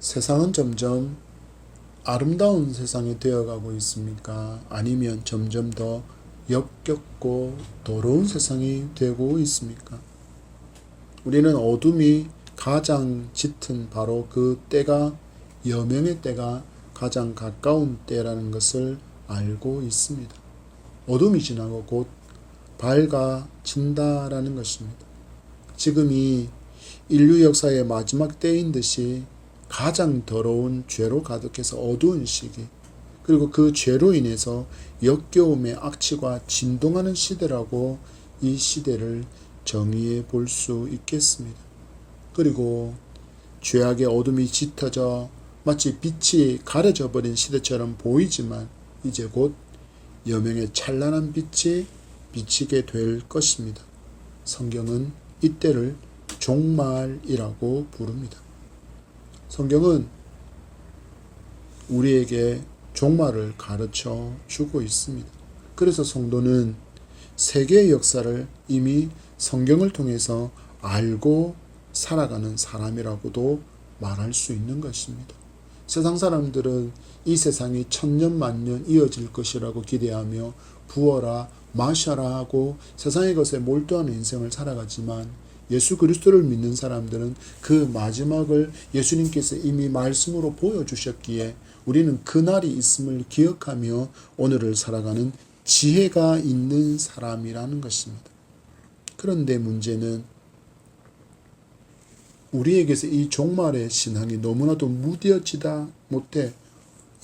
세상은 점점 아름다운 세상이 되어가고 있습니까? 아니면 점점 더 역겹고 더러운 세상이 되고 있습니까? 우리는 어둠이 가장 짙은 바로 그 때가, 여명의 때가 가장 가까운 때라는 것을 알고 있습니다. 어둠이 지나고 곧 밝아진다라는 것입니다. 지금이 인류 역사의 마지막 때인 듯이 가장 더러운 죄로 가득해서 어두운 시기, 그리고 그 죄로 인해서 역겨움의 악취가 진동하는 시대라고 이 시대를 정의해 볼 수 있겠습니다. 그리고 죄악의 어둠이 짙어져 마치 빛이 가려져 버린 시대처럼 보이지만 이제 곧 여명의 찬란한 빛이 비치게 될 것입니다. 성경은 이때를 종말이라고 부릅니다. 성경은 우리에게 종말을 가르쳐 주고 있습니다. 그래서 성도는 세계의 역사를 이미 성경을 통해서 알고 살아가는 사람이라고도 말할 수 있는 것입니다. 세상 사람들은 이 세상이 천년 만년 이어질 것이라고 기대하며 부어라 마셔라 하고 세상의 것에 몰두하는 인생을 살아가지만 예수 그리스도를 믿는 사람들은 그 마지막을 예수님께서 이미 말씀으로 보여주셨기에 우리는 그날이 있음을 기억하며 오늘을 살아가는 지혜가 있는 사람이라는 것입니다. 그런데 문제는 우리에게서 이 종말의 신앙이 너무나도 무뎌지다 못해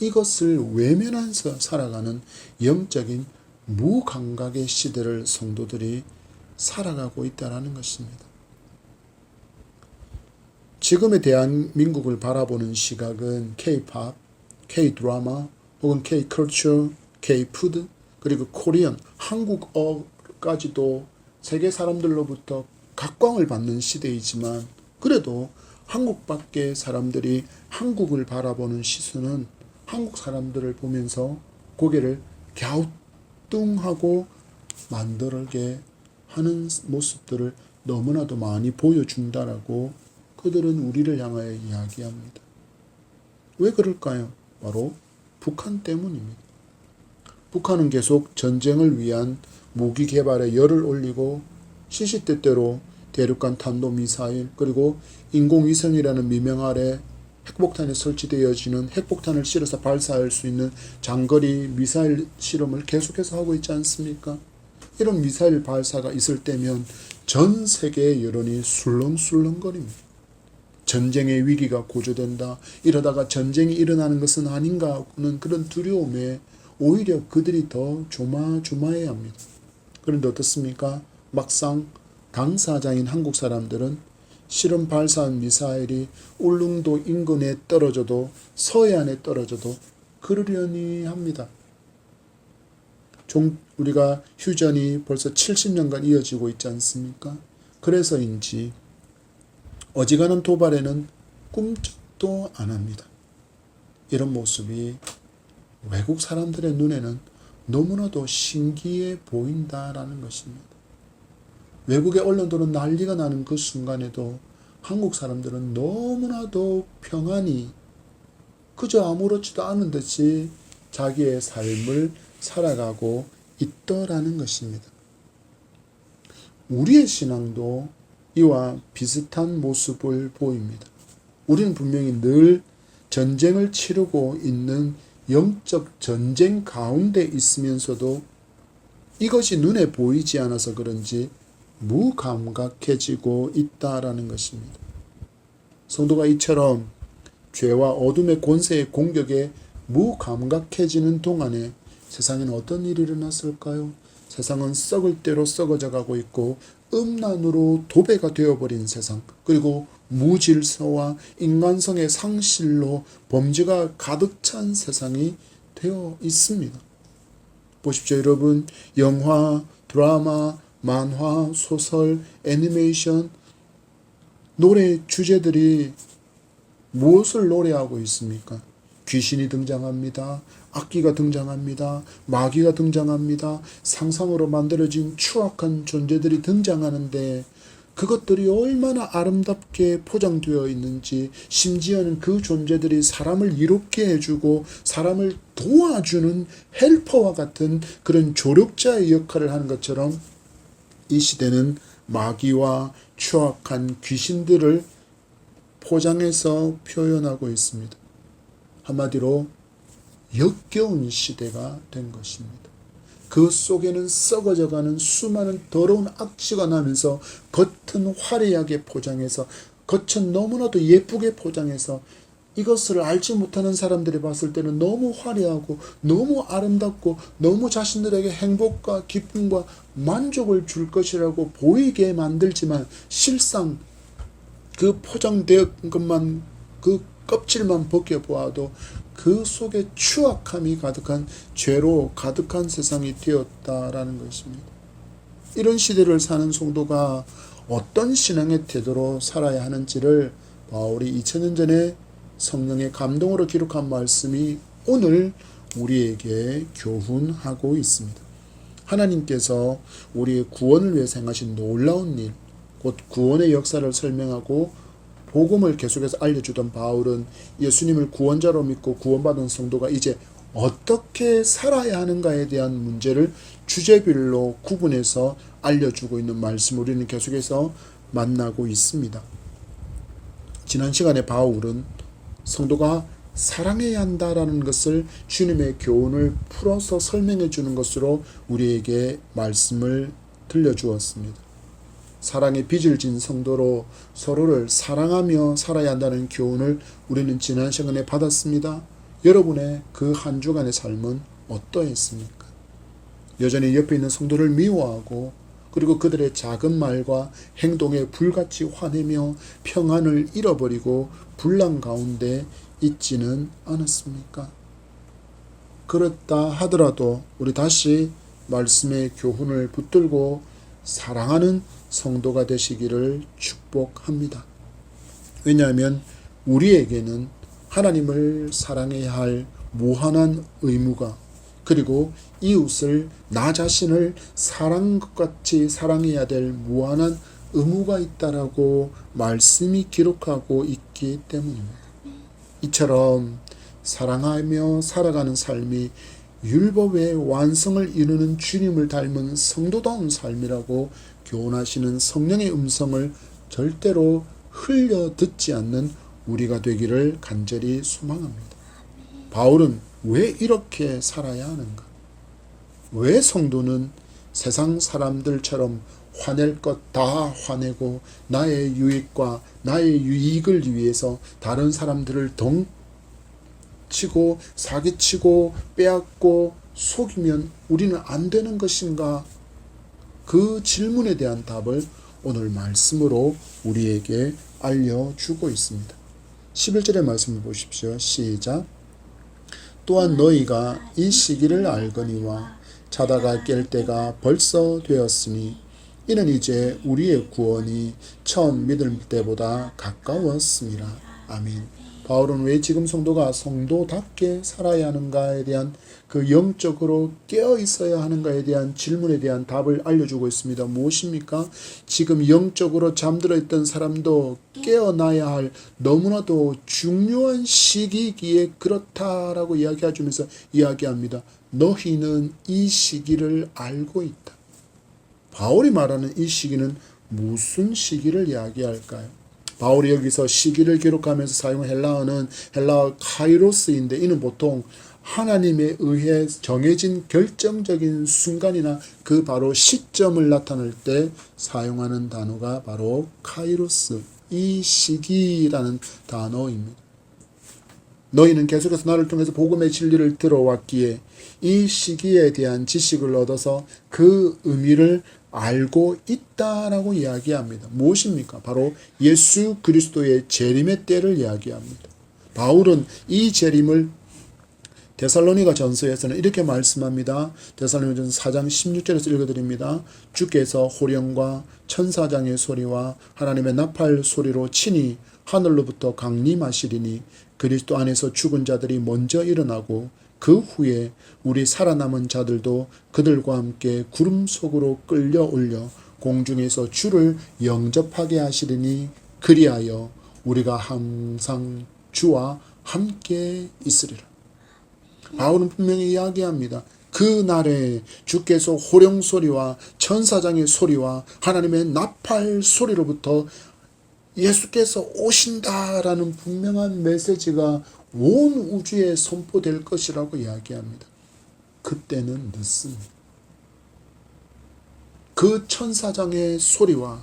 이것을 외면하면서 살아가는 영적인 무감각의 시대를 성도들이 살아가고 있다는 것입니다. 지금의 대한민국을 바라보는 시각은 K-팝, K-드라마, 혹은 K-컬처, K-푸드, 그리고 코리안, 한국어까지도 세계 사람들로부터 각광을 받는 시대이지만 그래도 한국 밖의 사람들이 한국을 바라보는 시선은 한국 사람들을 보면서 고개를 갸우뚱하고 만들게 하는 모습들을 너무나도 많이 보여준다라고 그들은 우리를 향하여 이야기합니다. 왜 그럴까요? 바로 북한 때문입니다. 북한은 계속 전쟁을 위한 무기 개발에 열을 올리고 시시때때로 대륙간 탄도미사일 그리고 인공위성이라는 미명 아래 핵폭탄이 설치되어지는 핵폭탄을 실어서 발사할 수 있는 장거리 미사일 실험을 계속해서 하고 있지 않습니까? 이런 미사일 발사가 있을 때면 전 세계의 여론이 술렁술렁거립니다. 전쟁의 위기가 고조된다. 이러다가 전쟁이 일어나는 것은 아닌가 하는 그런 두려움에 오히려 그들이 더 조마조마해야 합니다. 그런데 어떻습니까? 막상 당사자인 한국 사람들은 실험 발사한 미사일이 울릉도 인근에 떨어져도 서해안에 떨어져도 그러려니 합니다. 우리가 휴전이 벌써 70년간 이어지고 있지 않습니까? 그래서인지 어지간한 도발에는 꿈쩍도 안 합니다. 이런 모습이 외국 사람들의 눈에는 너무나도 신기해 보인다라는 것입니다. 외국의 언론들은 난리가 나는 그 순간에도 한국 사람들은 너무나도 평안히 그저 아무렇지도 않은 듯이 자기의 삶을 살아가고 있더라는 것입니다. 우리의 신앙도 이와 비슷한 모습을 보입니다. 우리는 분명히 늘 전쟁을 치르고 있는 영적 전쟁 가운데 있으면서도 이것이 눈에 보이지 않아서 그런지 무감각해지고 있다라는 것입니다. 성도가 이처럼 죄와 어둠의 권세의 공격에 무감각해지는 동안에 세상에는 어떤 일이 일어났을까요? 세상은 썩을 대로 썩어져 가고 있고 음란으로 도배가 되어버린 세상, 그리고 무질서와 인간성의 상실로 범죄가 가득 찬 세상이 되어 있습니다. 보십시오, 여러분. 영화, 드라마, 만화, 소설, 애니메이션, 노래 주제들이 무엇을 노래하고 있습니까? 귀신이 등장합니다. 악기가 등장합니다. 마귀가 등장합니다. 상상으로 만들어진 추악한 존재들이 등장하는데 그것들이 얼마나 아름답게 포장되어 있는지, 심지어는 그 존재들이 사람을 이롭게 해주고 사람을 도와주는 헬퍼와 같은 그런 조력자의 역할을 하는 것처럼 이 시대는 마귀와 추악한 귀신들을 포장해서 표현하고 있습니다. 한마디로 역겨운 시대가 된 것입니다. 그 속에는 썩어져가는 수많은 더러운 악취가 나면서 겉은 화려하게 포장해서, 겉은 너무나도 예쁘게 포장해서 이것을 알지 못하는 사람들이 봤을 때는 너무 화려하고 너무 아름답고 너무 자신들에게 행복과 기쁨과 만족을 줄 것이라고 보이게 만들지만, 실상 그 포장되었던 것만, 그 껍질만 벗겨보아도 그 속에 추악함이 가득한, 죄로 가득한 세상이 되었다라는 것입니다. 이런 시대를 사는 성도가 어떤 신앙의 태도로 살아야 하는지를 바울이 2000년 전에 성령의 감동으로 기록한 말씀이 오늘 우리에게 교훈하고 있습니다. 하나님께서 우리의 구원을 위해서 행하신 놀라운 일, 곧 구원의 역사를 설명하고 복음을 계속해서 알려주던 바울은 예수님을 구원자로 믿고 구원받은 성도가 이제 어떻게 살아야 하는가에 대한 문제를 주제별로 구분해서 알려주고 있는 말씀을 우리는 계속해서 만나고 있습니다. 지난 시간에 바울은 성도가 사랑해야 한다라는 것을 주님의 교훈을 풀어서 설명해 주는 것으로 우리에게 말씀을 들려주었습니다. 사랑의 빚을 진 성도로 서로를 사랑하며 살아야 한다는 교훈을 우리는 지난 시간에 받았습니다. 여러분의 그 한 주간의 삶은 어떠했습니까? 여전히 옆에 있는 성도를 미워하고, 그리고 그들의 작은 말과 행동에 불같이 화내며 평안을 잃어버리고 분란 가운데 있지는 않았습니까? 그렇다 하더라도 우리 다시 말씀의 교훈을 붙들고 사랑하는 성도가 되시기를 축복합니다. 왜냐하면 우리에게는 하나님을 사랑해야 할 무한한 의무가, 그리고 이웃을 나 자신을 사랑한 것 같이 사랑해야 될 무한한 의무가 있다라고 말씀이 기록하고 있기 때문입니다. 이처럼 사랑하며 살아가는 삶이 율법의 완성을 이루는 주님을 닮은 성도다운 삶이라고 교훈하시는 성령의 음성을 절대로 흘려 듣지 않는 우리가 되기를 간절히 소망합니다. 바울은 왜 이렇게 살아야 하는가? 왜 성도는 세상 사람들처럼 화낼 것 다 화내고 나의 유익과 나의 유익을 위해서 다른 사람들을 덩치고 사기치고 빼앗고 속이면 우리는 안 되는 것인가? 그 질문에 대한 답을 오늘 말씀으로 우리에게 알려주고 있습니다. 11절의 말씀을 보십시오. 시작. 또한 너희가 이 시기를 알거니와 자다가 깰 때가 벌써 되었으니 이는 이제 우리의 구원이 처음 믿을 때보다 가까웠습니다. 아멘. 바울은 왜 지금 성도가 성도답게 살아야 하는가에 대한, 그 영적으로 깨어 있어야 하는가에 대한 질문에 대한 답을 알려주고 있습니다. 무엇입니까? 지금 영적으로 잠들어 있던 사람도 깨어나야 할 너무나도 중요한 시기이기에 그렇다라고 이야기해주면서 이야기합니다. 너희는 이 시기를 알고 있다. 바울이 말하는 이 시기는 무슨 시기를 이야기할까요? 바울이 여기서 시기를 기록하면서 사용한 헬라어는 헬라어 카이로스인데, 이는 보통 하나님에 의해 정해진 결정적인 순간이나 그 바로 시점을 나타낼 때 사용하는 단어가 바로 카이로스, 이 시기라는 단어입니다. 너희는 계속해서 나를 통해서 복음의 진리를 들어왔기에 이 시기에 대한 지식을 얻어서 그 의미를 알고 있다라고 이야기합니다. 무엇입니까? 바로 예수 그리스도의 재림의 때를 이야기합니다. 바울은 이 재림을 데살로니가 전서에서는 이렇게 말씀합니다. 데살로니가 전서 4장 16절에서 읽어드립니다. 주께서 호령과 천사장의 소리와 하나님의 나팔 소리로 친히 하늘로부터 강림하시리니 그리스도 안에서 죽은 자들이 먼저 일어나고 그 후에 우리 살아남은 자들도 그들과 함께 구름 속으로 끌려 올려 공중에서 주를 영접하게 하시리니 그리하여 우리가 항상 주와 함께 있으리라. 바울은 분명히 이야기합니다. 그 날에 주께서 호령 소리와 천사장의 소리와 하나님의 나팔 소리로부터 예수께서 오신다라는 분명한 메시지가 온 우주에 선포될 것이라고 이야기합니다. 그때는 늦습니다. 그 천사장의 소리와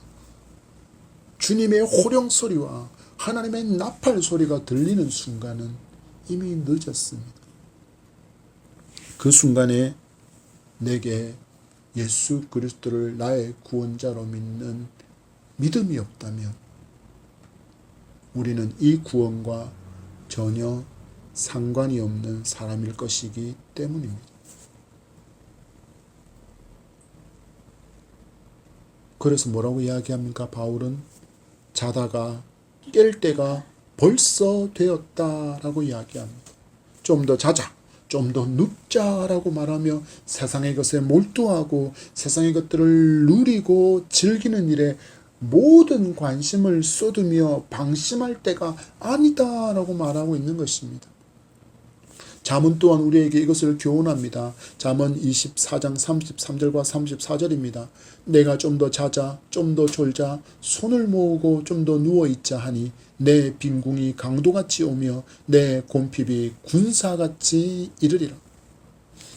주님의 호령 소리와 하나님의 나팔 소리가 들리는 순간은 이미 늦었습니다. 그 순간에 내게 예수 그리스도를 나의 구원자로 믿는 믿음이 없다면 우리는 이 구원과 전혀 상관이 없는 사람일 것이기 때문입니다. 그래서 뭐라고 이야기합니까? 바울은 자다가 깰 때가 벌써 되었다라고 이야기합니다. 좀 더 자자, 좀 더 눕자라고 말하며 세상의 것에 몰두하고 세상의 것들을 누리고 즐기는 일에 모든 관심을 쏟으며 방심할 때가 아니다라고 말하고 있는 것입니다. 잠언 또한 우리에게 이것을 교훈합니다. 잠언 24장 33절과 34절입니다. 내가 좀 더 자자, 좀 더 졸자, 손을 모으고 좀 더 누워있자 하니 내 빈궁이 강도같이 오며 내 곰핍이 군사같이 이르리라.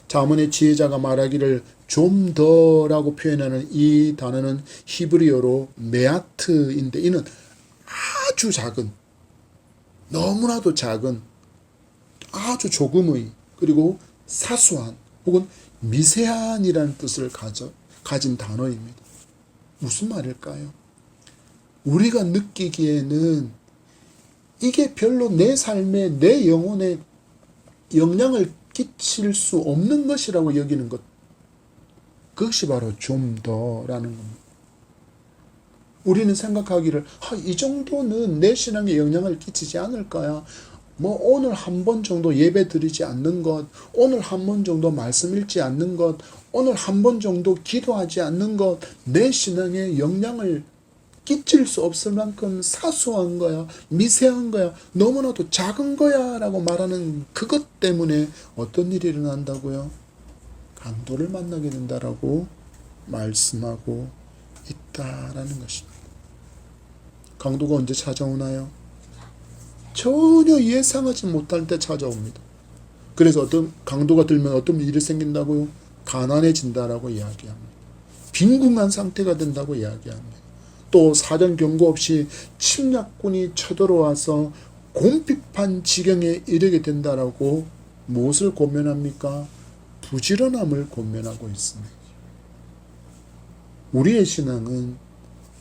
잠언의 지혜자가 말하기를 좀 더라고 표현하는 이 단어는 히브리어로 메아트인데 이는 아주 작은, 너무나도 작은, 아주 조금의, 그리고 사소한 혹은 미세한이라는 뜻을 가진 단어입니다. 무슨 말일까요? 우리가 느끼기에는 이게 별로 내 삶에, 내 영혼에 영향을 끼칠 수 없는 것이라고 여기는 것, 그것이 바로 좀 더라는 겁니다. 우리는 생각하기를 이 정도는 내 신앙에 영향을 끼치지 않을까요? 뭐 오늘 한 번 정도 예배 드리지 않는 것, 오늘 한 번 정도 말씀 읽지 않는 것, 오늘 한 번 정도 기도하지 않는 것, 내 신앙에 영향을 끼칠 수 없을 만큼 사소한 거야, 미세한 거야, 너무나도 작은 거야 라고 말하는 그것 때문에 어떤 일이 일어난다고요? 강도를 만나게 된다라고 말씀하고 있다라는 것입니다. 강도가 언제 찾아오나요? 전혀 예상하지 못할 때 찾아옵니다. 그래서 어떤 강도가 들면 어떤 일이 생긴다고요? 가난해진다라고 이야기합니다. 빈궁한 상태가 된다고 이야기합니다. 또 사전 경고 없이 침략군이 쳐들어와서 곰핍한 지경에 이르게 된다라고 무엇을 권면합니까? 부지런함을 권면하고 있습니다. 우리의 신앙은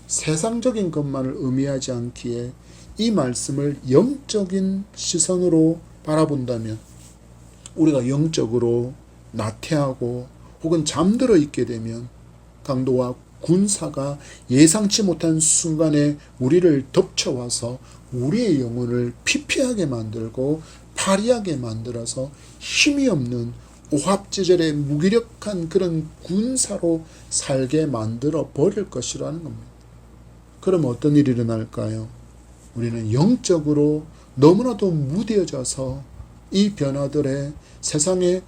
세상적인 것만을 의미하지 않기에 이 말씀을 영적인 시선으로 바라본다면 우리가 영적으로 나태하고 혹은 잠들어 있게 되면 강도와 군사가 예상치 못한 순간에 우리를 덮쳐와서 우리의 영혼을 피폐하게 만들고 파리하게 만들어서 힘이 없는 오합지졸의 무기력한 그런 군사로 살게 만들어 버릴 것이라는 겁니다. 그럼 어떤 일이 일어날까요? 우리는 영적으로 너무나도 무뎌져서 이 변화들의 세상의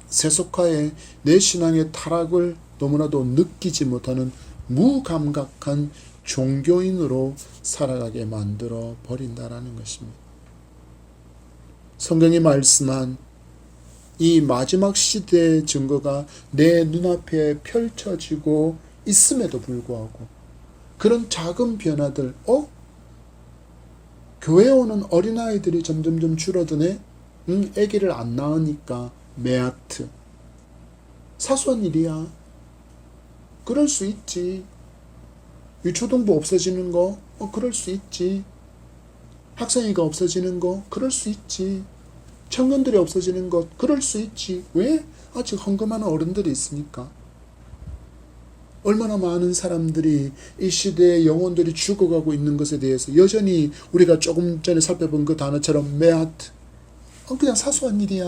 세속화에 내 신앙의 타락을 너무나도 느끼지 못하는 무감각한 종교인으로 살아가게 만들어 버린다라는 것입니다. 성경이 말씀한 이 마지막 시대의 증거가 내 눈앞에 펼쳐지고 있음에도 불구하고 그런 작은 변화들, 교회에 오는 어린아이들이 점점점 줄어드네? 아기를 안 낳으니까 메아트. 사소한 일이야. 그럴 수 있지. 유초등부 없어지는 거, 그럴 수 있지. 학생회가 없어지는 거, 그럴 수 있지. 청년들이 없어지는 것, 그럴 수 있지. 왜? 아직 헌금하는 어른들이 있으니까. 얼마나 많은 사람들이 이 시대의 영혼들이 죽어가고 있는 것에 대해서 여전히 우리가 조금 전에 살펴본 그 단어처럼 메아트, 그냥 사소한 일이야.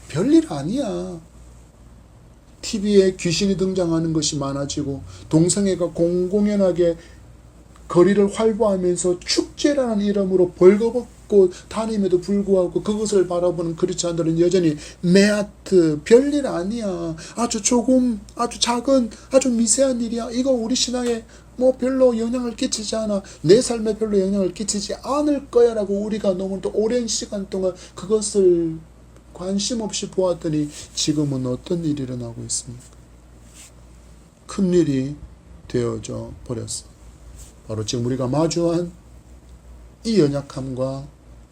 별일 아니야. TV에 귀신이 등장하는 것이 많아지고 동성애가 공공연하게 거리를 활보하면서 축제라는 이름으로 벌거벗고 다님에도 불구하고 그것을 바라보는 크리스찬들은 여전히 매아트, 별일 아니야, 아주 조금, 아주 작은, 아주 미세한 일이야, 이거 우리 신앙에 뭐 별로 영향을 끼치지 않아, 내 삶에 별로 영향을 끼치지 않을 거야 라고 우리가 너무 또 오랜 시간 동안 그것을 관심 없이 보았더니 지금은 어떤 일이 일어나고 있습니까? 큰일이 되어져 버렸어. 바로 지금 우리가 마주한 이 연약함과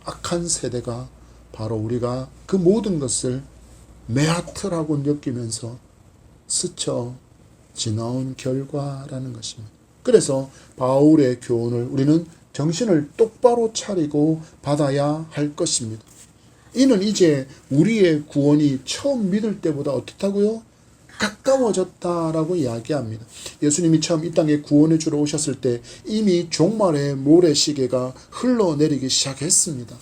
악한 세대가 바로 우리가 그 모든 것을 매아트라고 느끼면서 스쳐 지나온 결과라는 것입니다. 그래서 바울의 교훈을 우리는 정신을 똑바로 차리고 받아야 할 것입니다. 이는 이제 우리의 구원이 처음 믿을 때보다 어떻다고요? 가까워졌다라고 이야기합니다. 예수님이 처음 이 땅에 구원해 주러 오셨을 때 이미 종말의 모래시계가 흘러내리기 시작했습니다.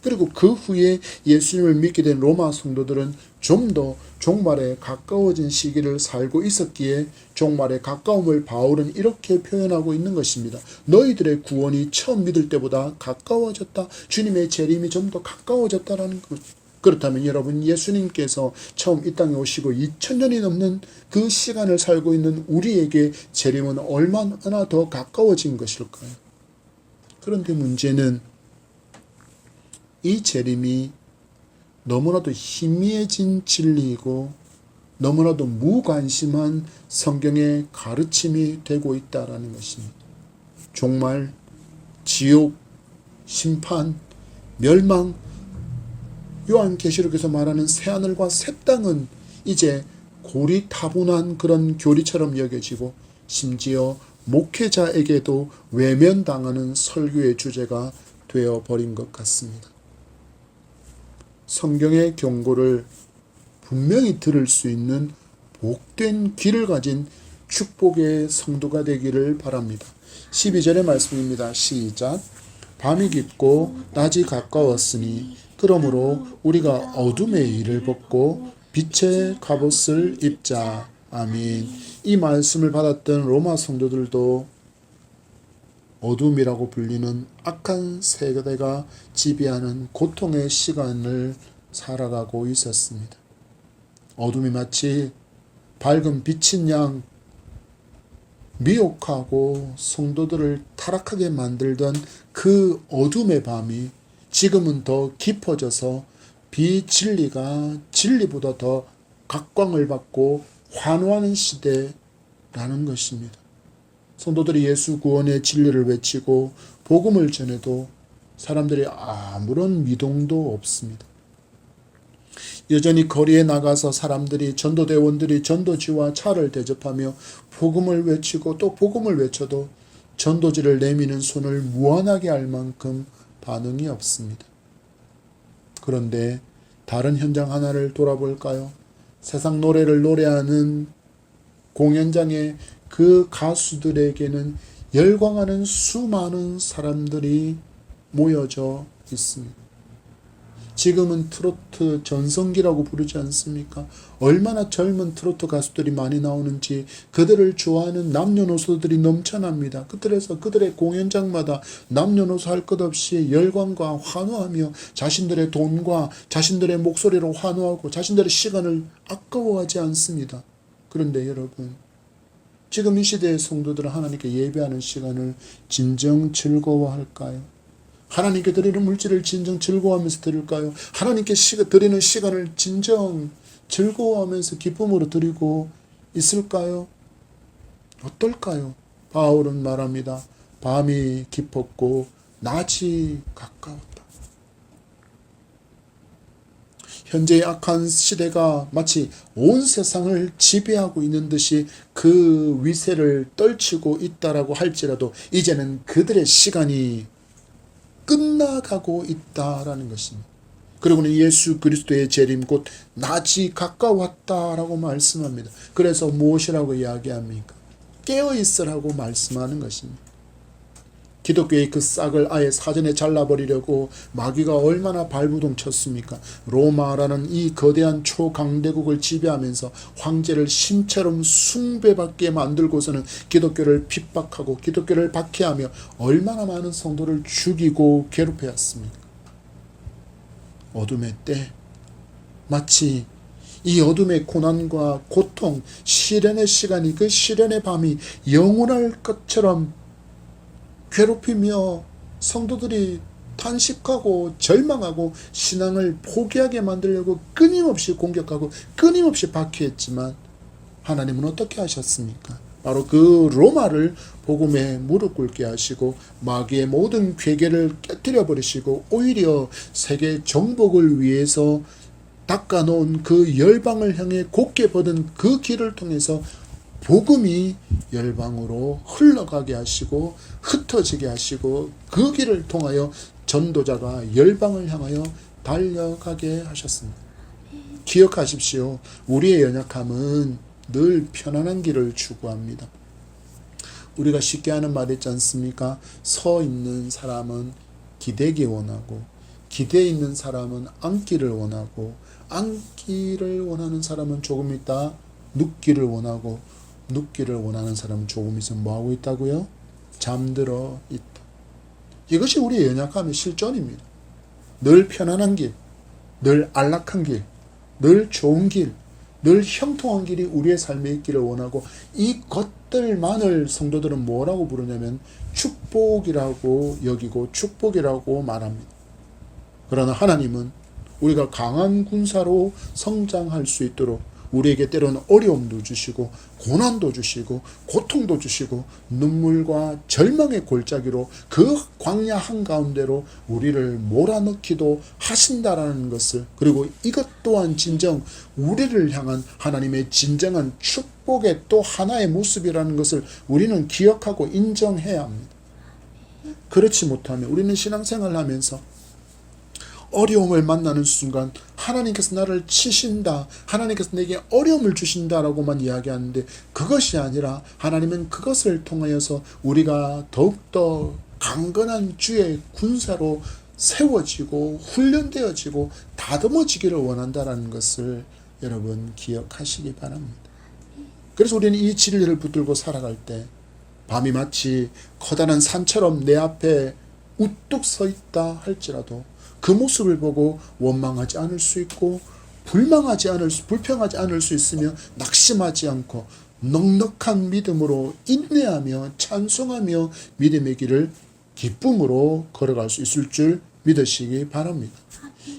그리고 그 후에 예수님을 믿게 된 로마 성도들은 좀 더 종말에 가까워진 시기를 살고 있었기에 종말에 가까움을 바울은 이렇게 표현하고 있는 것입니다. 너희들의 구원이 처음 믿을 때보다 가까워졌다. 주님의 재림이 좀 더 가까워졌다라는 것. 그렇다면 여러분, 예수님께서 처음 이 땅에 오시고 2000년이 넘는 그 시간을 살고 있는 우리에게 재림은 얼마나 더 가까워진 것일까요? 그런데 문제는 이 재림이 너무나도 희미해진 진리이고 너무나도 무관심한 성경의 가르침이 되고 있다는 것입니다. 종말, 지옥, 심판, 멸망, 요한계시록에서 말하는 새하늘과 새 땅은 이제 고리타분한 그런 교리처럼 여겨지고 심지어 목회자에게도 외면당하는 설교의 주제가 되어버린 것 같습니다. 성경의 경고를 분명히 들을 수 있는 복된 귀를 가진 축복의 성도가 되기를 바랍니다. 12절의 말씀입니다. 시작. 밤이 깊고 낮이 가까웠으니 그러므로 우리가 어둠의 일을 벗고 빛의 갑옷을 입자. 아멘. 이 말씀을 받았던 로마 성도들도 어둠이라고 불리는 악한 세대가 지배하는 고통의 시간을 살아가고 있었습니다. 어둠이 마치 밝은 빛인 양 미혹하고 성도들을 타락하게 만들던 그 어둠의 밤이 지금은 더 깊어져서 비진리가 진리보다 더 각광을 받고 환호하는 시대라는 것입니다. 성도들이 예수 구원의 진리를 외치고 복음을 전해도 사람들이 아무런 미동도 없습니다. 여전히 거리에 나가서 사람들이, 전도대원들이 전도지와 차를 대접하며 복음을 외치고 또 복음을 외쳐도 전도지를 내미는 손을 무한하게 할 만큼 반응이 없습니다. 그런데 다른 현장 하나를 돌아볼까요? 세상 노래를 노래하는 공연장에 그 가수들에게는 열광하는 수많은 사람들이 모여져 있습니다. 지금은 트로트 전성기라고 부르지 않습니까? 얼마나 젊은 트로트 가수들이 많이 나오는지 그들을 좋아하는 남녀노소들이 넘쳐납니다. 그들에서 그들의 공연장마다 남녀노소 할 것 없이 열광과 환호하며 자신들의 돈과 자신들의 목소리로 환호하고 자신들의 시간을 아까워하지 않습니다. 그런데 여러분, 지금 이 시대의 성도들은 하나님께 예배하는 시간을 진정 즐거워할까요? 하나님께 드리는 물질을 진정 즐거워하면서 드릴까요? 하나님께 드리는 시간을 진정 즐거워하면서 기쁨으로 드리고 있을까요? 어떨까요? 바울은 말합니다. 밤이 깊었고 낮이 가까웠다. 현재의 악한 시대가 마치 온 세상을 지배하고 있는 듯이 그 위세를 떨치고 있다라고 할지라도 이제는 그들의 시간이 끝나가고 있다라는 것입니다. 그리고는 예수 그리스도의 재림 곧 낮이 가까웠다라고 말씀합니다. 그래서 무엇이라고 이야기합니까? 깨어있으라고 말씀하는 것입니다. 기독교의 그 싹을 아예 사전에 잘라버리려고 마귀가 얼마나 발부동 쳤습니까? 로마라는 이 거대한 초강대국을 지배하면서 황제를 신처럼 숭배받게 만들고서는 기독교를 핍박하고 기독교를 박해하며 얼마나 많은 성도를 죽이고 괴롭혀왔습니까? 어둠의 때, 마치 이 어둠의 고난과 고통, 시련의 시간이, 그 시련의 밤이 영원할 것처럼 괴롭히며 성도들이 탄식하고 절망하고 신앙을 포기하게 만들려고 끊임없이 공격하고 끊임없이 박해했지만 하나님은 어떻게 하셨습니까? 바로 그 로마를 복음에 무릎 꿇게 하시고 마귀의 모든 괴계를 깨뜨려 버리시고 오히려 세계 정복을 위해서 닦아놓은 그 열방을 향해 곧게 뻗은 그 길을 통해서 복음이 열방으로 흘러가게 하시고 흩어지게 하시고 그 길을 통하여 전도자가 열방을 향하여 달려가게 하셨습니다. 기억하십시오. 우리의 연약함은 늘 편안한 길을 추구합니다. 우리가 쉽게 하는 말 있지 않습니까? 서 있는 사람은 기대기 원하고 기대 있는 사람은 앉기를 원하고 앉기를 원하는 사람은 조금 있다 눕기를 원하고 눕기를 원하는 사람은 조금 있으면 뭐하고 있다고요? 잠들어 있다. 이것이 우리의 연약함의 실존입니다. 늘 편안한 길, 늘 안락한 길, 늘 좋은 길, 늘 형통한 길이 우리의 삶에 있기를 원하고 이 것들만을 성도들은 뭐라고 부르냐면 축복이라고 여기고 축복이라고 말합니다. 그러나 하나님은 우리가 강한 군사로 성장할 수 있도록 우리에게 때로는 어려움도 주시고 고난도 주시고 고통도 주시고 눈물과 절망의 골짜기로 그 광야 한가운데로 우리를 몰아넣기도 하신다라는 것을, 그리고 이것 또한 진정 우리를 향한 하나님의 진정한 축복의 또 하나의 모습이라는 것을 우리는 기억하고 인정해야 합니다. 그렇지 못하면 우리는 신앙생활을 하면서 어려움을 만나는 순간 하나님께서 나를 치신다, 하나님께서 내게 어려움을 주신다라고만 이야기하는데 그것이 아니라 하나님은 그것을 통하여서 우리가 더욱더 강건한 주의 군사로 세워지고 훈련되어지고 다듬어지기를 원한다는 것을 여러분 기억하시기 바랍니다. 그래서 우리는 이 진리를 붙들고 살아갈 때 밤이 마치 커다란 산처럼 내 앞에 우뚝 서 있다 할지라도 그 모습을 보고 원망하지 않을 수 있고 불평하지 않을 수 있으며 낙심하지 않고 넉넉한 믿음으로 인내하며 찬송하며 믿음의 길을 기쁨으로 걸어갈 수 있을 줄 믿으시기 바랍니다.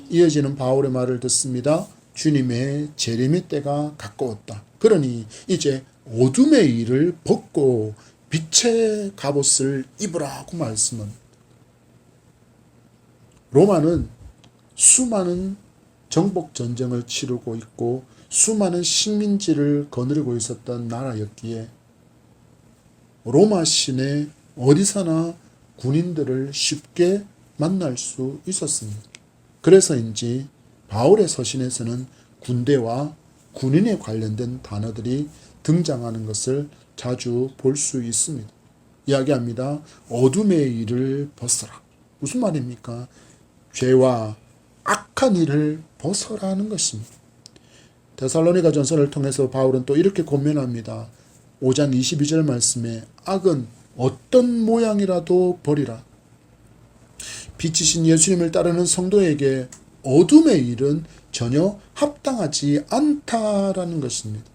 이어지는 바울의 말을 듣습니다. 주님의 재림의 때가 가까웠다. 그러니 이제 어둠의 일을 벗고 빛의 갑옷을 입으라고 말씀합니다. 로마는 수많은 정복 전쟁을 치르고 있고 수많은 식민지를 거느리고 있었던 나라였기에 로마 시내 어디서나 군인들을 쉽게 만날 수 있었습니다. 그래서인지 바울의 서신에서는 군대와 군인에 관련된 단어들이 등장하는 것을 자주 볼 수 있습니다. 이야기합니다. 어둠의 일을 벗어라. 무슨 말입니까? 죄와 악한 일을 벗어라는 것입니다. 데살로니가 전서를 통해서 바울은 또 이렇게 권면합니다. 5장 22절 말씀에 악은 어떤 모양이라도 버리라. 빛이신 예수님을 따르는 성도에게 어둠의 일은 전혀 합당하지 않다라는 것입니다.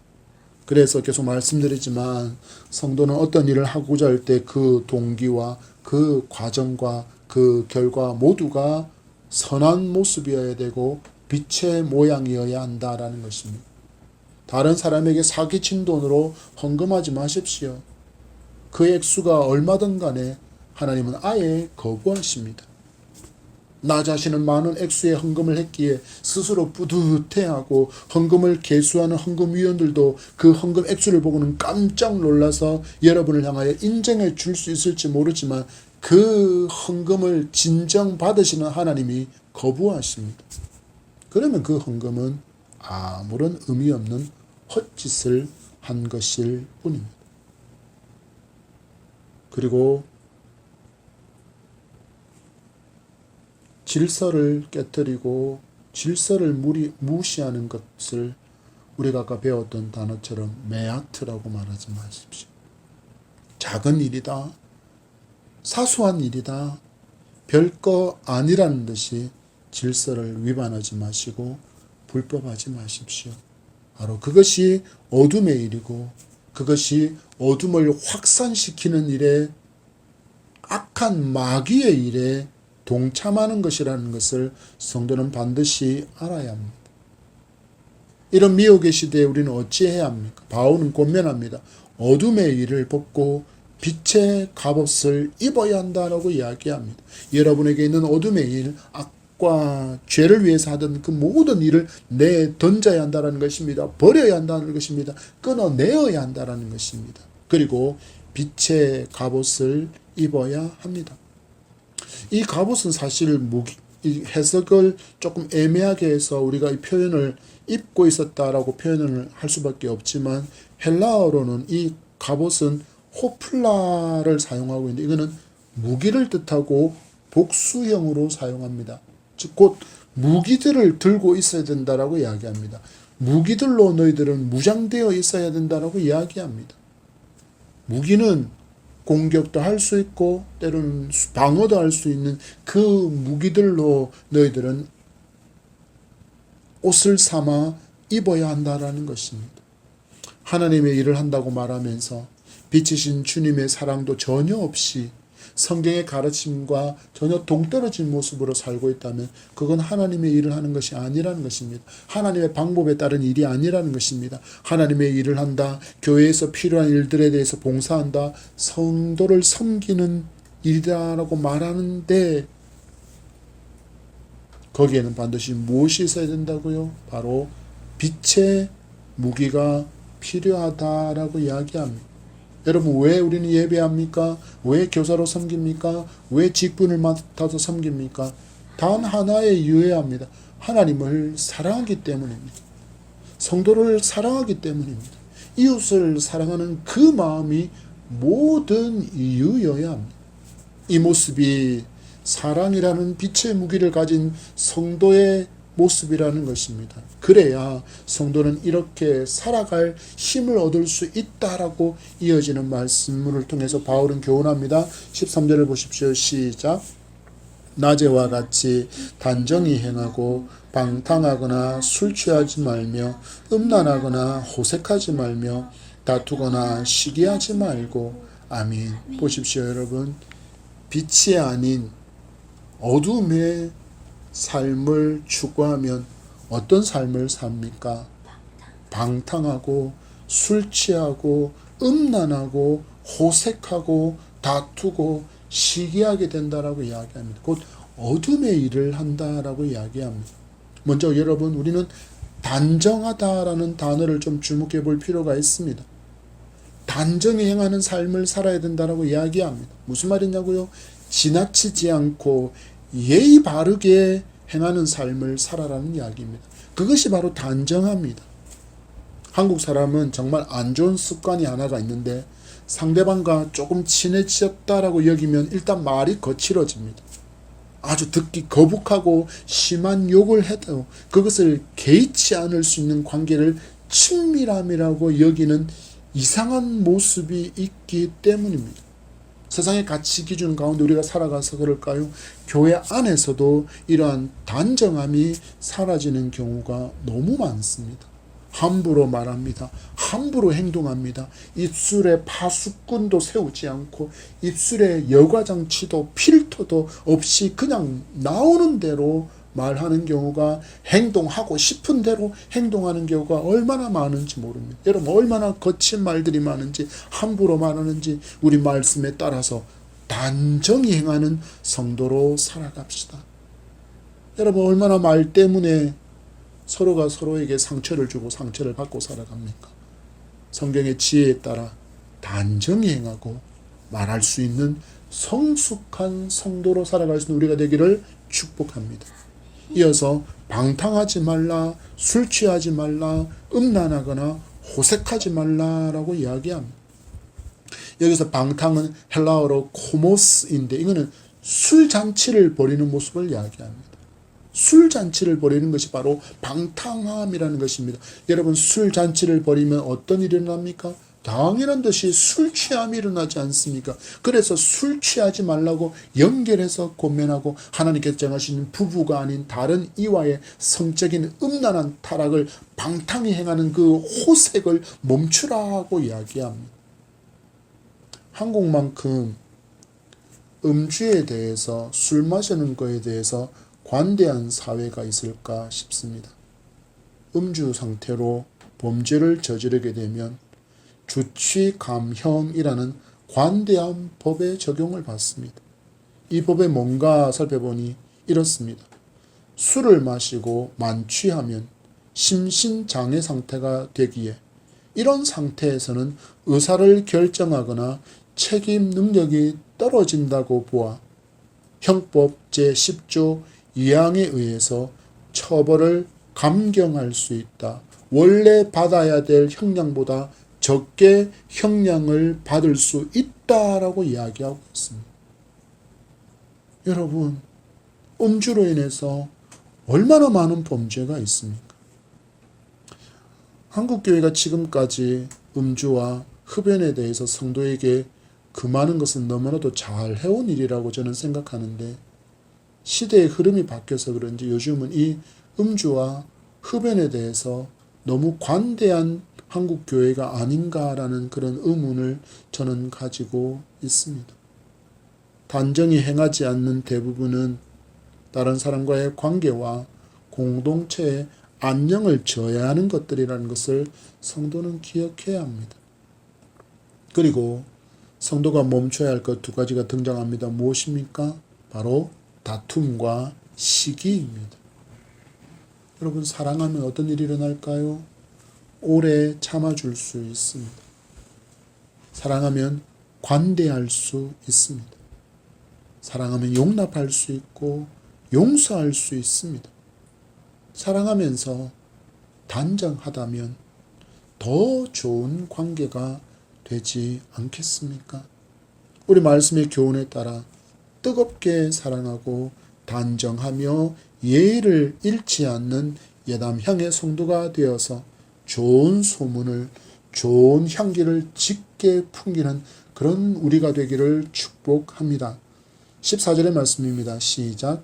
그래서 계속 말씀드리지만 성도는 어떤 일을 하고자 할 때 그 동기와 그 과정과 그 결과 모두가 선한 모습이어야 되고 빛의 모양이어야 한다라는 것입니다. 다른 사람에게 사기친 돈으로 헌금하지 마십시오. 그 액수가 얼마든 간에 하나님은 아예 거부하십니다. 나 자신은 많은 액수의 헌금을 했기에 스스로 뿌듯해하고 헌금을 계수하는 헌금위원들도 그 헌금 액수를 보고는 깜짝 놀라서 여러분을 향하여 인정해 줄 수 있을지 모르지만 그 헌금을 진정받으시는 하나님이 거부하십니다. 그러면 그 헌금은 아무런 의미 없는 헛짓을 한 것일 뿐입니다. 그리고 질서를 깨뜨리고 질서를 무시하는 것을 우리가 아까 배웠던 단어처럼 메아트라고 말하지 마십시오. 작은 일이다, 사소한 일이다, 별거 아니라는 듯이 질서를 위반하지 마시고 불법하지 마십시오. 바로 그것이 어둠의 일이고 그것이 어둠을 확산시키는 일에, 악한 마귀의 일에 동참하는 것이라는 것을 성도는 반드시 알아야 합니다. 이런 미혹의 시대에 우리는 어찌해야 합니까? 바울은 권면합니다. 어둠의 일을 벗고 빛의 갑옷을 입어야 한다라고 이야기합니다. 여러분에게 있는 어둠의 일, 악과 죄를 위해서 하던 그 모든 일을 내던져야 한다는 것입니다. 버려야 한다는 것입니다. 끊어내어야 한다는 것입니다. 그리고 빛의 갑옷을 입어야 합니다. 이 갑옷은 사실 이 해석을 조금 애매하게 해서 우리가 이 표현을 입고 있었다라고 표현을 할 수밖에 없지만, 헬라어로는 이 갑옷은 호플라를 사용하고 있는데 이거는 무기를 뜻하고 복수형으로 사용합니다. 즉 곧 무기들을 들고 있어야 된다라고 이야기합니다. 무기들로 너희들은 무장되어 있어야 된다라고 이야기합니다. 무기는 공격도 할 수 있고 때로는 방어도 할 수 있는 그 무기들로 너희들은 옷을 삼아 입어야 한다라는 것입니다. 하나님의 일을 한다고 말하면서 빛이신 주님의 사랑도 전혀 없이 성경의 가르침과 전혀 동떨어진 모습으로 살고 있다면 그건 하나님의 일을 하는 것이 아니라는 것입니다. 하나님의 방법에 따른 일이 아니라는 것입니다. 하나님의 일을 한다, 교회에서 필요한 일들에 대해서 봉사한다, 성도를 섬기는 일이라고 말하는데 거기에는 반드시 무엇이 있어야 된다고요? 바로 빛의 무기가 필요하다라고 이야기합니다. 여러분, 왜 우리는 예배합니까? 왜 교사로 섬깁니까? 왜 직분을 맡아서 섬깁니까? 단 하나에 유의합니다. 하나님을 사랑하기 때문입니다. 성도를 사랑하기 때문입니다. 이웃을 사랑하는 그 마음이 모든 이유여야 합니다. 이 모습이 사랑이라는 빛의 무기를 가진 성도의 모습이라는 것입니다. 그래야 성도는 이렇게 살아갈 힘을 얻을 수 있다라고 이어지는 말씀을 통해서 바울은 교훈합니다. 13절을 보십시오. 시작. 낮에와 같이 단정히 행하고 방탕하거나 술 취하지 말며 음란하거나 호색하지 말며 다투거나 시기하지 말고. 아멘. 보십시오, 여러분. 빛이 아닌 어둠의 삶을 추구하면 어떤 삶을 삽니까? 방탕하고 술 취하고 음란하고 호색하고 다투고 시기하게 된다라고 이야기합니다. 곧 어둠의 일을 한다라고 이야기합니다. 먼저 여러분, 우리는 단정하다라는 단어를 좀 주목해 볼 필요가 있습니다. 단정히 행하는 삶을 살아야 된다라고 이야기합니다. 무슨 말이냐고요? 지나치지 않고 예의 바르게 행하는 삶을 살아라는 이야기입니다. 그것이 바로 단정합니다. 한국 사람은 정말 안 좋은 습관이 하나가 있는데 상대방과 조금 친해졌다라고 여기면 일단 말이 거칠어집니다. 아주 듣기 거북하고 심한 욕을 해도 그것을 개의치 않을 수 있는 관계를 친밀함이라고 여기는 이상한 모습이 있기 때문입니다. 세상의 가치 기준 가운데 우리가 살아가서 그럴까요? 교회 안에서도 이러한 단정함이 사라지는 경우가 너무 많습니다. 함부로 말합니다. 함부로 행동합니다. 입술에 파수꾼도 세우지 않고 입술에 여과장치도 필터도 없이 그냥 나오는 대로 말하는 경우가, 행동하고 싶은 대로 행동하는 경우가 얼마나 많은지 모릅니다. 여러분, 얼마나 거친 말들이 많은지, 함부로 말하는지 우리 말씀에 따라서 단정히 행하는 성도로 살아갑시다. 여러분, 얼마나 말 때문에 서로가 서로에게 상처를 주고 상처를 받고 살아갑니까? 성경의 지혜에 따라 단정히 행하고 말할 수 있는 성숙한 성도로 살아갈 수 있는 우리가 되기를 축복합니다. 이어서 방탕하지 말라, 술 취하지 말라, 음란하거나 호색하지 말라라고 이야기합니다. 여기서 방탕은 헬라어로 코모스인데 이거는 술잔치를 벌이는 모습을 이야기합니다. 술잔치를 벌이는 것이 바로 방탕함이라는 것입니다. 여러분, 술잔치를 벌이면 어떤 일이 일어납니까? 당연한 듯이 술 취함이 일어나지 않습니까? 그래서 술 취하지 말라고 연결해서 권면하고 하나님께서 정하신 부부가 아닌 다른 이와의 성적인 음란한 타락을 방탕히 행하는 그 호색을 멈추라고 이야기합니다. 한국만큼 음주에 대해서, 술 마시는 것에 대해서 관대한 사회가 있을까 싶습니다. 음주 상태로 범죄를 저지르게 되면 주치감형이라는 관대한 법의 적용을 받습니다. 이 법에 뭔가 살펴보니 이렇습니다. 술을 마시고 만취하면 심신장애 상태가 되기에 이런 상태에서는 의사를 결정하거나 책임 능력이 떨어진다고 보아 형법 제10조 2항에 의해서 처벌을 감경할 수 있다. 원래 받아야 될 형량보다 적게 형량을 받을 수 있다라고 이야기하고 있습니다. 여러분, 음주로 인해서 얼마나 많은 범죄가 있습니까? 한국교회가 지금까지 음주와 흡연에 대해서 성도에게 금하는 것은 너무나도 잘 해온 일이라고 저는 생각하는데, 시대의 흐름이 바뀌어서 그런지 요즘은 이 음주와 흡연에 대해서 너무 관대한 한국교회가 아닌가라는 그런 의문을 저는 가지고 있습니다. 단정히 행하지 않는 대부분은 다른 사람과의 관계와 공동체의 안녕을 저해하는 것들이라는 것을 성도는 기억해야 합니다. 그리고 성도가 멈춰야 할 것 두 가지가 등장합니다. 무엇입니까? 바로 다툼과 시기입니다. 여러분, 사랑하면 어떤 일이 일어날까요? 오래 참아줄 수 있습니다. 사랑하면 관대할 수 있습니다. 사랑하면 용납할 수 있고 용서할 수 있습니다. 사랑하면서 단정하다면 더 좋은 관계가 되지 않겠습니까? 우리 말씀의 교훈에 따라 뜨겁게 사랑하고 단정하며 예의를 잃지 않는 예담향의 성도가 되어서 좋은 소문을, 좋은 향기를 짙게 풍기는 그런 우리가 되기를 축복합니다. 14절의 말씀입니다. 시작.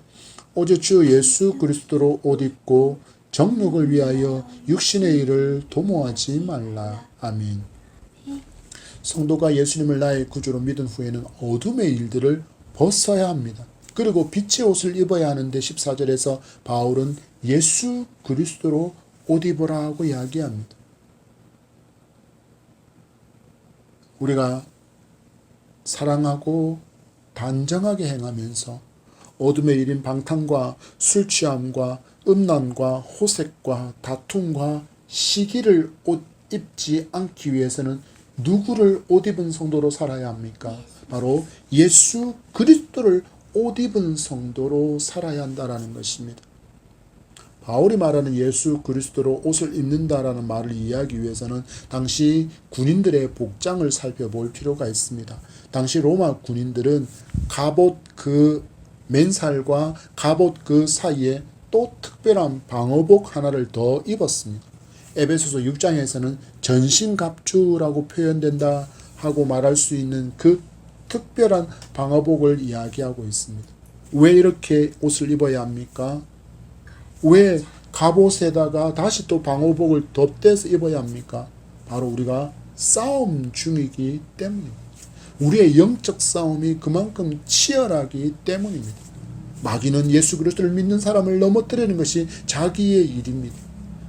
오직 주 예수 그리스도로 옷 입고 정욕을 위하여 육신의 일을 도모하지 말라. 아멘. 성도가 예수님을 나의 구주로 믿은 후에는 어둠의 일들을 벗어야 합니다. 그리고 빛의 옷을 입어야 하는데 14절에서 바울은 예수 그리스도로 옷 입으라고 이야기합니다. 우리가 사랑하고 단정하게 행하면서 어둠의 일인 방탕과 술 취함과 음란과 호색과 다툼과 시기를 옷 입지 않기 위해서는 누구를 옷 입은 성도로 살아야 합니까? 바로 예수 그리스도를 옷 입은 성도로 살아야 한다라는 것입니다. 바울이 말하는 예수 그리스도로 옷을 입는다라는 말을 이해하기 위해서는 당시 군인들의 복장을 살펴볼 필요가 있습니다. 당시 로마 군인들은 갑옷 그 맨살과 갑옷 그 사이에 또 특별한 방어복 하나를 더 입었습니다. 에베소서 6장에서는 전신갑주라고 표현된다 하고 말할 수 있는 그 특별한 방어복을 이야기하고 있습니다. 왜 이렇게 옷을 입어야 합니까? 왜 갑옷에다가 다시 또 방어복을 덧대서 입어야 합니까? 바로 우리가 싸움 중이기 때문입니다. 우리의 영적 싸움이 그만큼 치열하기 때문입니다. 마귀는 예수 그리스도를 믿는 사람을 넘어뜨리는 것이 자기의 일입니다.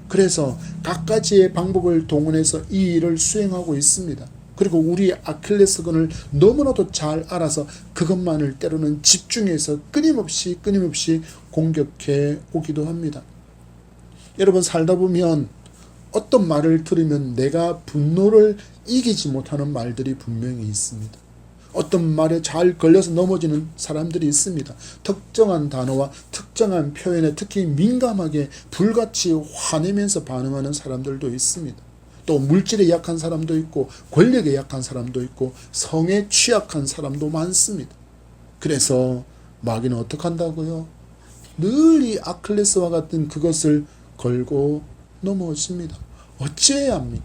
그래서 갖가지의 방법을 동원해서 이 일을 수행하고 있습니다. 그리고 우리의 아킬레스건을 너무나도 잘 알아서 그것만을 때로는 집중해서 끊임없이 공격해 오기도 합니다. 여러분, 살다 보면 어떤 말을 들으면 내가 분노를 이기지 못하는 말들이 분명히 있습니다. 어떤 말에 잘 걸려서 넘어지는 사람들이 있습니다. 특정한 단어와 특정한 표현에 특히 민감하게 불같이 화내면서 반응하는 사람들도 있습니다. 또 물질에 약한 사람도 있고 권력에 약한 사람도 있고 성에 취약한 사람도 많습니다. 그래서 마귀는 어떻게 한다고요? 늘 이 아킬레스와 같은 그것을 걸고 넘어집니다. 어찌해야 합니까?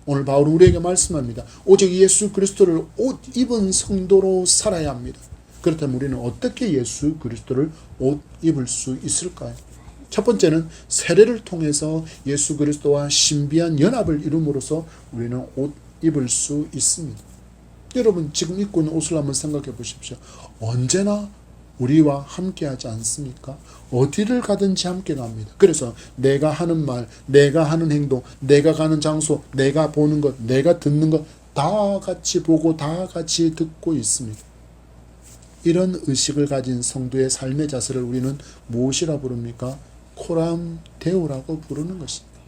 오늘 바울은 우리에게 말씀합니다. 오직 예수 그리스도를 옷 입은 성도로 살아야 합니다. 그렇다면 우리는 어떻게 예수 그리스도를 옷 입을 수 있을까요? 첫 번째는 세례를 통해서 예수 그리스도와 신비한 연합을 이룸으로써 우리는 옷 입을 수 있습니다. 여러분 지금 입고 있는 옷을 한번 생각해 보십시오. 언제나 우리와 함께하지 않습니까? 어디를 가든지 함께 갑니다. 그래서 내가 하는 말, 내가 하는 행동, 내가 가는 장소, 내가 보는 것, 내가 듣는 것 다 같이 보고 다 같이 듣고 있습니다. 이런 의식을 가진 성도의 삶의 자세를 우리는 무엇이라 부릅니까? 코람 데오라고 부르는 것입니다.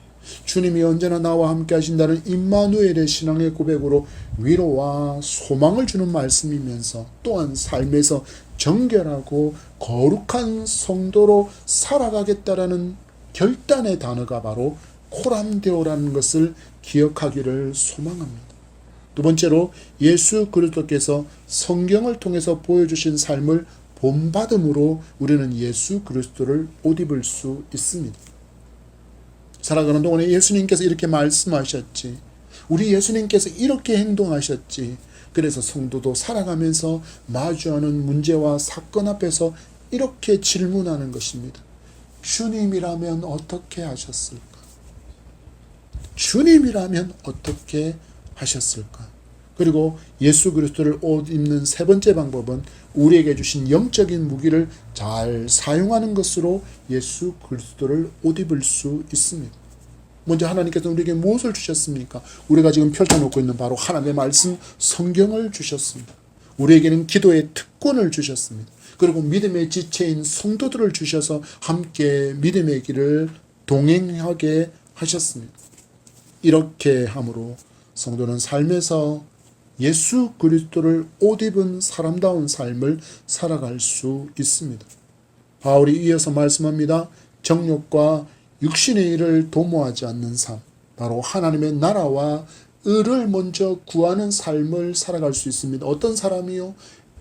주님이 언제나 나와 함께 하신다는 임마누엘의 신앙의 고백으로 위로와 소망을 주는 말씀이면서 또한 삶에서 정결하고 거룩한 성도로 살아가겠다라는 결단의 단어가 바로 코람데오라는 것을 기억하기를 소망합니다. 두 번째로 예수 그리스도께서 성경을 통해서 보여주신 삶을 본받음으로 우리는 예수 그리스도를 옷 입을 수 있습니다. 살아가는 동안에 예수님께서 이렇게 말씀하셨지, 우리 예수님께서 이렇게 행동하셨지, 그래서 성도도 살아가면서 마주하는 문제와 사건 앞에서 이렇게 질문하는 것입니다. 주님이라면 어떻게 하셨을까? 주님이라면 어떻게 하셨을까? 그리고 예수 그리스도를 옷 입는 세 번째 방법은 우리에게 주신 영적인 무기를 잘 사용하는 것으로 예수 그리스도를 옷 입을 수 있습니다. 먼저 하나님께서 우리에게 무엇을 주셨습니까? 우리가 지금 펼쳐놓고 있는 바로 하나님의 말씀 성경을 주셨습니다. 우리에게는 기도의 특권을 주셨습니다. 그리고 믿음의 지체인 성도들을 주셔서 함께 믿음의 길을 동행하게 하셨습니다. 이렇게 함으로 성도는 삶에서 예수 그리스도를 옷 입은 사람다운 삶을 살아갈 수 있습니다. 바울이 이어서 말씀합니다. 정욕과 육신의 일을 도모하지 않는 삶, 바로 하나님의 나라와 의를 먼저 구하는 삶을 살아갈 수 있습니다. 어떤 사람이요?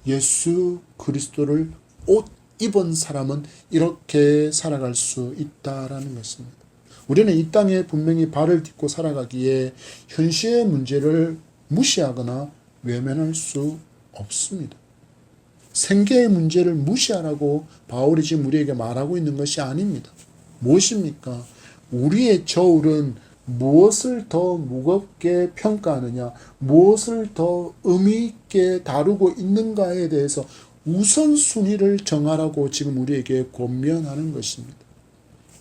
예수 그리스도를 옷 입은 사람은 이렇게 살아갈 수 있다라는 것입니다. 우리는 이 땅에 분명히 발을 딛고 살아가기에 현실의 문제를 무시하거나 외면할 수 없습니다. 생계의 문제를 무시하라고 바울이 지금 우리에게 말하고 있는 것이 아닙니다. 무엇입니까? 우리의 저울은 무엇을 더 무겁게 평가하느냐, 무엇을 더 의미 있게 다루고 있는가에 대해서 우선순위를 정하라고 지금 우리에게 권면하는 것입니다.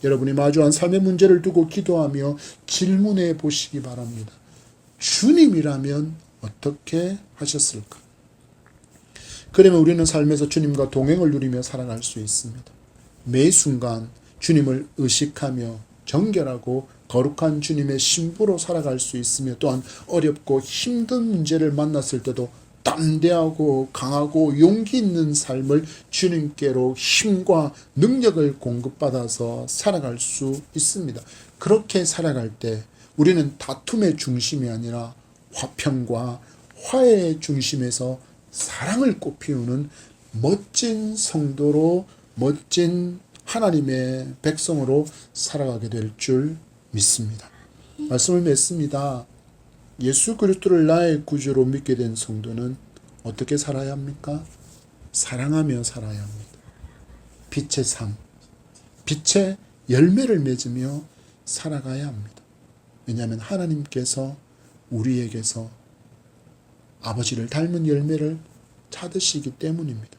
여러분이 마주한 삶의 문제를 두고 기도하며 질문해 보시기 바랍니다. 주님이라면 어떻게 하셨을까? 그러면 우리는 삶에서 주님과 동행을 누리며 살아갈 수 있습니다. 매 순간 주님을 의식하며 정결하고 거룩한 주님의 신부로 살아갈 수 있으며 또한 어렵고 힘든 문제를 만났을 때도 담대하고 강하고 용기 있는 삶을 주님께로 힘과 능력을 공급받아서 살아갈 수 있습니다. 그렇게 살아갈 때 우리는 다툼의 중심이 아니라 화평과 화해의 중심에서 사랑을 꽃피우는 멋진 성도로, 멋진 하나님의 백성으로 살아가게 될 줄 믿습니다. 말씀을 맺습니다. 예수 그리스도를 나의 구주로 믿게 된 성도는 어떻게 살아야 합니까? 사랑하며 살아야 합니다. 빛의 삶, 빛의 열매를 맺으며 살아가야 합니다. 왜냐하면 하나님께서 우리에게서 아버지를 닮은 열매를 찾으시기 때문입니다.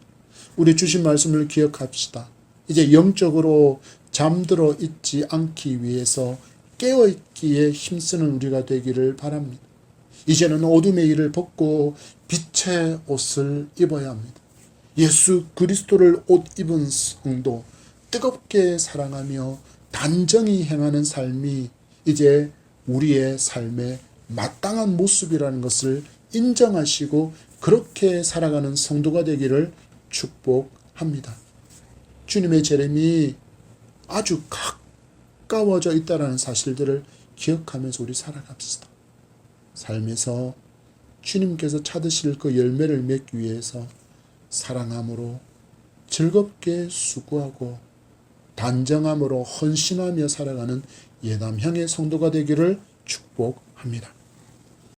우리 주신 말씀을 기억합시다. 이제 영적으로 잠들어 있지 않기 위해서 깨어있기에 힘쓰는 우리가 되기를 바랍니다. 이제는 어둠의 일을 벗고 빛의 옷을 입어야 합니다. 예수 그리스도를 옷 입은 성도, 뜨겁게 사랑하며 단정히 행하는 삶이 이제 우리의 삶의 마땅한 모습이라는 것을 인정하시고 그렇게 살아가는 성도가 되기를 축복합니다. 주님의 재림이 아주 가까워져 있다는 사실들을 기억하면서 우리 살아갑시다. 삶에서 주님께서 찾으실 그 열매를 맺기 위해서 사랑함으로, 즐겁게 수고하고 단정함으로 헌신하며 살아가는 예담향의 성도가 되기를 축복합니다.